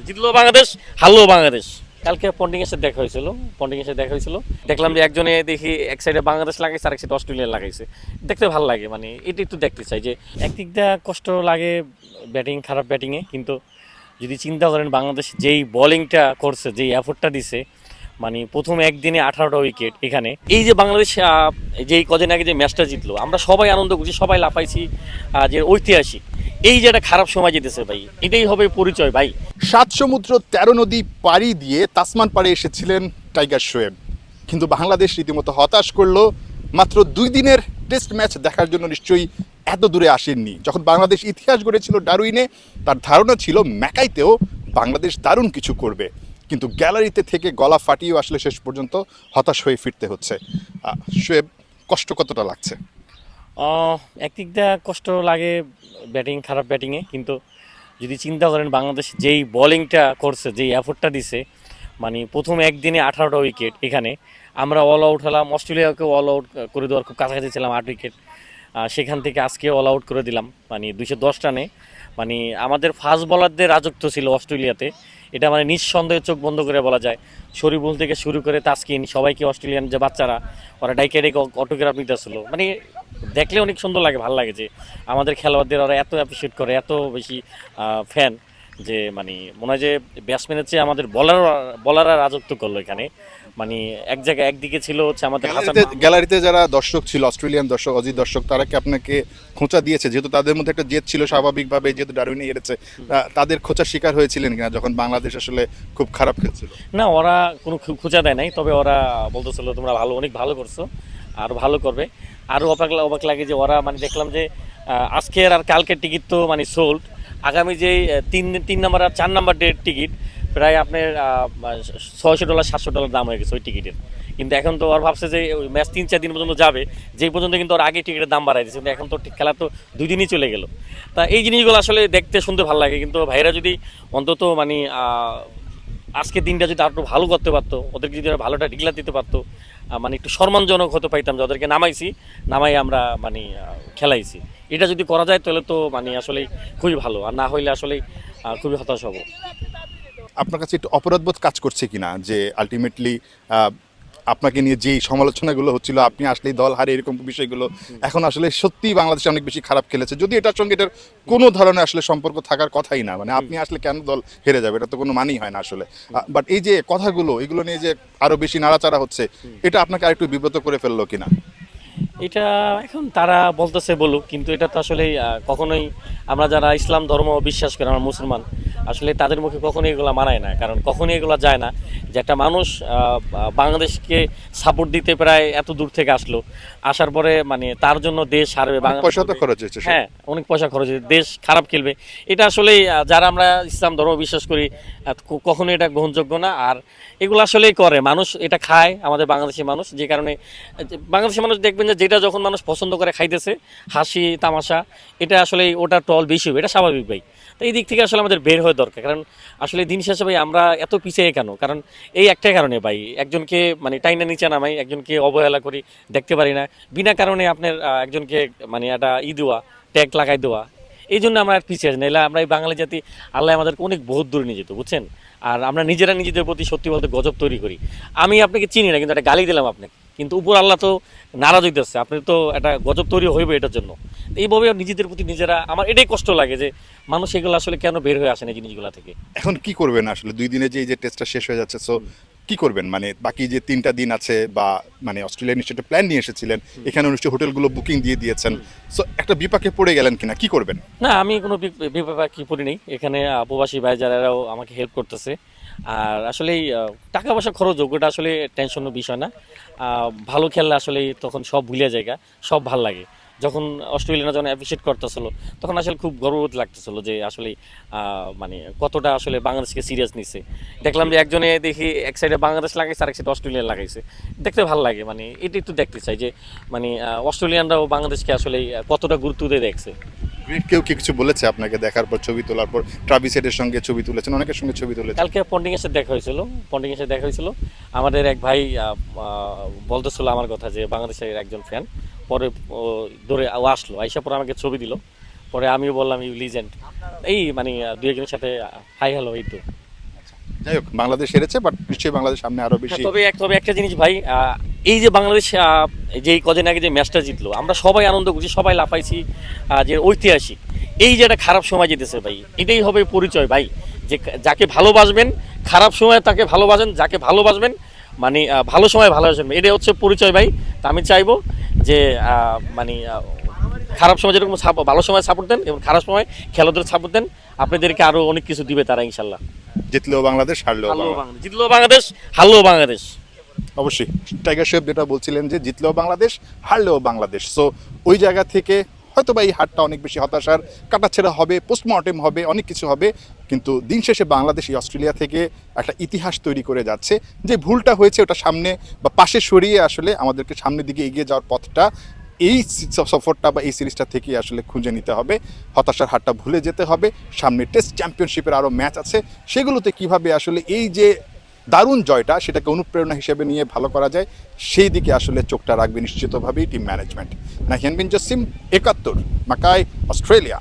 জিতলো বাংলাদেশ, হারলো বাংলাদেশ। কালকে পন্ডিং এর সাথে দেখা হয়েছিল। দেখলাম যে একজনে দেখি এক সাইডে বাংলাদেশ লাগাইছে, আরেক সাইডে অস্ট্রেলিয়া লাগাইছে। দেখতে ভালো লাগে, মানে এটা একটু দেখতে চাই যে একদিক দিয়ে কষ্ট লাগে খারাপ ব্যাটিংয়ে, কিন্তু যদি চিন্তা করেন বাংলাদেশ যেই বোলিংটা করছে, যেই এফোর্টটা দিছে, মানে প্রথম একদিনে 18টা উইকেট। এখানে এই যে বাংলাদেশ যেই কদিন আগে যে ম্যাচটা জিতলো, আমরা সবাই আনন্দ করছি, সবাই লাফাইছি, যে ঐতিহাসিক। এই যে একটা খারাপ সময় যেতেছে ভাই, এটাই হবে পরিচয় ভাই। 7 সমুদ্র 13 নদী পাড়ি দিয়ে তাসমান পাড়ে এসেছিলেন টাইগার শোয়েব, কিন্তু বাংলাদেশ রীতিমতো হতাশ করলো। মাত্র 2 দিনের টেস্ট ম্যাচ দেখার জন্য নিশ্চয়ই এত দূরে আসেননি। যখন বাংলাদেশ ইতিহাস গড়েছিল ডারউইনে, তার ধারণা ছিল ম্যাকাইতেও বাংলাদেশ দারুণ কিছু করবে, কিন্তু গ্যালারিতে থেকে গলা ফাটিয়েও আসলে শেষ পর্যন্ত হতাশ হয়ে ফিরতে হচ্ছে। শোয়েব, কষ্ট কতটা লাগছে? একদিক দিয়ে কষ্ট লাগে খারাপ ব্যাটিংয়ে, কিন্তু যদি চিন্তা করেন বাংলাদেশ যেই বোলিংটা করছে, যেই এফোর্টটা দিছে, মানে প্রথম একদিনে 18টা উইকেট। এখানে আমরা অল আউট হলাম, অস্ট্রেলিয়াকে অল আউট করে দেওয়ার খুব কাছাকাছি ছিলাম, 8 উইকেট। সেখান থেকে আজকে অল আউট করে দিলাম, মানে 210 রানে। মানে আমাদের ফাস্ট বোলারদের রাজত্ব ছিল অস্ট্রেলিয়াতে, এটা মানে নিঃসন্দেহে চোখ বন্ধ করে বলা যায়। শরীফুল থেকে শুরু করে তাসকিন, সবাইকে অস্ট্রেলিয়ান যে বাচ্চারা, ওরা ডাইকে ডেকে অটোগ্রাফ নিতেছিল। মানে দেখলে অনেক সুন্দর লাগে, ভালো লাগে যে আমাদের খেলোয়াড়দের ওরা এত অ্যাপ্রিসিয়েট করে, এত বেশি ফ্যান, যে মানে মনে হয় যে ব্যাটসম্যানের চেয়ে আমাদের বলাররা রাজত্ব করলো এখানে। মানে এক জায়গায় একদিকে ছিল হচ্ছে আমাদের গ্যালারিতে যারা দর্শক ছিল, অস্ট্রেলিয়ান দর্শক, অজি দর্শক, তারা কি আপনাকে খোঁচা দিয়েছে? যেহেতু তাদের মধ্যে একটা জেদ ছিল স্বাভাবিকভাবে, যেহেতু ডারউইনে হেরেছে, তাদের খোঁচার শিকার হয়েছিলেন কিনা যখন বাংলাদেশ আসলে খুব খারাপ খেলছিল? না, ওরা কোনো খোঁচা দেয় নাই, তবে ওরা বলতেছিল তোমরা অনেক ভালো করছো, আর ভালো করবে। আরও অবাক লাগে যে ওরা, মানে দেখলাম যে আজকের আর কালকের টিকিট তো মানে সোল্ড। আগামী যে 3 নম্বর আর 4 নম্বর ডেট টিকিট প্রায় আপনার $600 $700 দাম হয়ে গেছে ওই টিকিটের। কিন্তু এখন তো ওর ভাবছে যে ওই ম্যাচ 3-4 দিন পর্যন্ত যাবে, যেই পর্যন্ত কিন্তু ওর আগে টিকিটের দাম বাড়াই দিচ্ছে, কিন্তু এখন তো খেলা তো 2 দিনই চলে গেল। তা এই জিনিসগুলো আসলে দেখতে শুনতে ভালো লাগে, কিন্তু ভাইরা যদি অন্তত মানে আজকের দিনটা যদি আরও ভালো করতে পারতো, ওদেরকে যদি ভালোটা ডিক্লার দিতে পারতো, মানে একটু সম্মানজনক হতে পাইতাম যে ওদেরকে নামাই আমরা মানে খেলাইছি। এটা যদি করা যায় তাহলে তো মানে আসলে খুবই ভালো, আর না হইলে আসলে খুবই হতাশ হব। আপনার কাছে একটু অপরাধবোধ কাজ করছে কিনা যে আলটিমেটলি আপনাকে নিয়ে যেই সমালোচনাগুলো হচ্ছিল, আপনি আসলেই দল হারে, এরকম বিষয়গুলো এখন আসলে সত্যিই বাংলাদেশ অনেক বেশি খারাপ খেলেছে, যদি এটার সঙ্গে এটার কোনো ধরনের আসলে সম্পর্ক থাকার কথাই না, মানে আপনি আসলে কেন দল হেরে যাবে, এটা তো কোনো মানেই হয় না আসলে। বাট এই যে কথাগুলো, এগুলো নিয়ে যে আরো বেশি নাড়াচাড়া হচ্ছে, এটা আপনাকে আরেকটু বিব্রত করে ফেললো কিনা? এটা এখন তারা বলতেছে বলুক, কিন্তু এটা তো আসলে কখনোই আমরা যারা ইসলাম ধর্ম বিশ্বাস করি, আমরা মুসলমান, আসলে তাদের মুখে কখনোই এগুলো মানায় না। কারণ কখনোই এগুলো যায় না যে একটা মানুষ বাংলাদেশকে সাপোর্ট দিতে প্রায় এত দূর থেকে আসলো, আসার পরে মানে তার জন্য দেশ হারবে, পয়সা তো খরচ হয়েছে। হ্যাঁ, অনেক পয়সা খরচ হয়েছে, দেশ খারাপ খেলবে। এটা আসলে যারা আমরা ইসলাম ধর্ম বিশ্বাস করি কখনো এটা গ্রহণযোগ্য না। আর এগুলো আসলেই করে মানুষ, এটা খায় আমাদের বাংলাদেশি মানুষ, যে কারণে বাংলাদেশি মানুষ দেখবেন যে যেটা যখন মানুষ পছন্দ করে খাইতেছে, হাসি তামাশা, এটা আসলে ওটা টল বেশি হবে, এটা স্বাভাবিক ভাই। তো এই দিক থেকে আসলে আমাদের বের হয়ে দরকার, কারণ আসলে দিন শেষে ভাই আমরা এত পিছিয়ে কেন? কারণ এই একটাই কারণে ভাই, একজনকে মানে টাইনা নিচে নামাই, একজনকে অবহেলা করি, দেখতে পারি না, বিনা কারণে আপনার একজনকে মানে একটা দেওয়া, ট্যাগ লাগাই দেওয়া, এই জন্য আমরা পিছিয়ে আছি। নাহলে আমরা এই বাঙালি জাতি, আল্লাহ আমাদেরকে অনেক বহুত দূরে নিয়ে যেত, বুঝছেন। আর আমরা নিজেরা নিজেদের প্রতি সত্যি বলতে গজব তৈরি করি। আমি আপনাকে চিনি না, কিন্তু একটা গালি দিলাম আপনাকে, কিন্তু উপর আল্লাহ তো নারাজ হইতেছে, আপনি তো একটা গজব তৈরি হইবে এটার জন্য। এইভাবে নিজেদের প্রতি নিজেরা, আমার এটাই কষ্ট লাগে যে মানুষ এগুলো আসলে কেন বের হয়ে আসে না এই জিনিসগুলো থেকে। এখন কি করবেন আসলে 2 দিনে যে এই যে টেস্টটা শেষ হয়ে যাচ্ছে, সো কি করবেন? মানে বাকি যে 3টা দিন আছে, বা মানে অস্ট্রেলিয়া নিশ্চয়ই একটা প্ল্যান নিয়ে এসেছিলেন, এখানে নিশ্চয়ই হোটেলগুলো বুকিং দিয়ে দিয়েছেন, সো একটা বিপাকে পড়ে গেলেন কিনা, কি করবেন? না, আমি কোনো বিপাকে কি পড়ি নেই, এখানে প্রবাসী ভাই যারাও আমাকে হেল্প করতেছে। আর আসলেই টাকা পয়সা খরচ হোক, ওটা আসলে টেনশনের বিষয় না। ভালো খেললে আসলে তখন সব ভুলে জায়গা, সব ভাল লাগে। যখন অস্ট্রেলিয়ানা যখন অ্যাপ্রিসিয়েট করতেছিল, তখন আসলে খুব গর্ববোধ লাগতেছিল যে আসলে মানে কতটা আসলে বাংলাদেশকে সিরিয়াস নিছে। দেখলাম যে একজনে দেখি এক সাইডে বাংলাদেশ লাগাইছে, আরেক সাইডে অস্ট্রেলিয়া লাগাইছে, দেখতে ভালো লাগে। মানে এটা একটু দেখতে চাই যে মানে অস্ট্রেলিয়ানরাও বাংলাদেশকে আসলে কতটা গুরুত্ব দিয়ে দেখছে। কেউ কি কিছু বলেছে আপনাকে দেখার পর, ছবি তোলার পর? ট্রাভিস হেডের সঙ্গে ছবি তুলেছেন, অনেকের সঙ্গে ছবি তুলেছেন। কালকে পন্ডিং এর সাথে দেখা হয়েছিল। আমাদের এক ভাই বলতেছিল আমার কথা যে বাংলাদেশের একজন ফ্যান, পরে ধরে আসলো, আইসা পরে আমাকে ছবি দিল, পরে আমিও বললাম ইউ লিজেন্ড, এই মানে দুই একজনের সাথে হাই হ্যালো, এই তো। যাই হোক, বাংলাদেশ হেরেছে, বাট নিশ্চয়ই বাংলাদেশ সামনে আরো বেশি। তবে একটা জিনিস ভাই, এই যে বাংলাদেশ যে এই কদিন আগে যে ম্যাচটা জিতলো, আমরা সবাই আনন্দ করছি, সবাই লাফাইছি, যে ঐতিহাসিক। এই যে একটা খারাপ সময় যেতেছে ভাই, এটাই হবে পরিচয় ভাই, যে যাকে ভালোবাসবেন খারাপ সময় তাকে ভালোবাসেন, যাকে ভালোবাসবেন মানে ভালো সময় ভালোবাসবেন, এটাই হচ্ছে পরিচয় ভাই। তা আমি চাইবো যে মানে খারাপ সময় যেরকম ভালো সময় সাপোর্ট দেন এবং খারাপ সময় খেলাধুলা সাপোর্ট দেন, আপনাদেরকে আরো অনেক কিছু দিবে তারা ইনশাল্লাহ। জিতলেও বাংলাদেশ, হারলেও বাংলাদেশ। জিতলেও বাংলাদেশ, হারলেও বাংলাদেশ। অবশ্যই টাইগার শেফ যেটা বলছিলেন যে জিতলেও বাংলাদেশ, হারলেও বাংলাদেশ। সো ওই জায়গা থেকে হয়তো বা এই হারটা অনেক বেশি হতাশার, কাটাছেড়া হবে, পোস্টমর্টেম হবে, অনেক কিছু হবে, কিন্তু দিন শেষে বাংলাদেশ এই অস্ট্রেলিয়া থেকে একটা ইতিহাস তৈরি করে যাচ্ছে। যে ভুলটা হয়েছে ওটা সামনে বা পাশে সরিয়ে আসলে আমাদেরকে সামনের দিকে এগিয়ে যাওয়ার পথটা এই সফরটা বা এই সিরিজটা থেকে আসলে খুঁজে নিতে হবে। হতাশার হারটা ভুলে যেতে হবে। সামনে টেস্ট চ্যাম্পিয়নশিপের আরও ম্যাচ আছে, সেগুলোতে কিভাবে আসলে এই যে দারুণ জয়টা সেটাকে অনুপ্রেরণা হিসেবে নিয়ে ভালো করা যায়, সেই দিকে আসলে চোখটা রাখবে নিশ্চিতভাবেই টিম ম্যানেজমেন্ট। নাহিয়ান বিন জসিম, ৭১, মাকাই, অস্ট্রেলিয়া।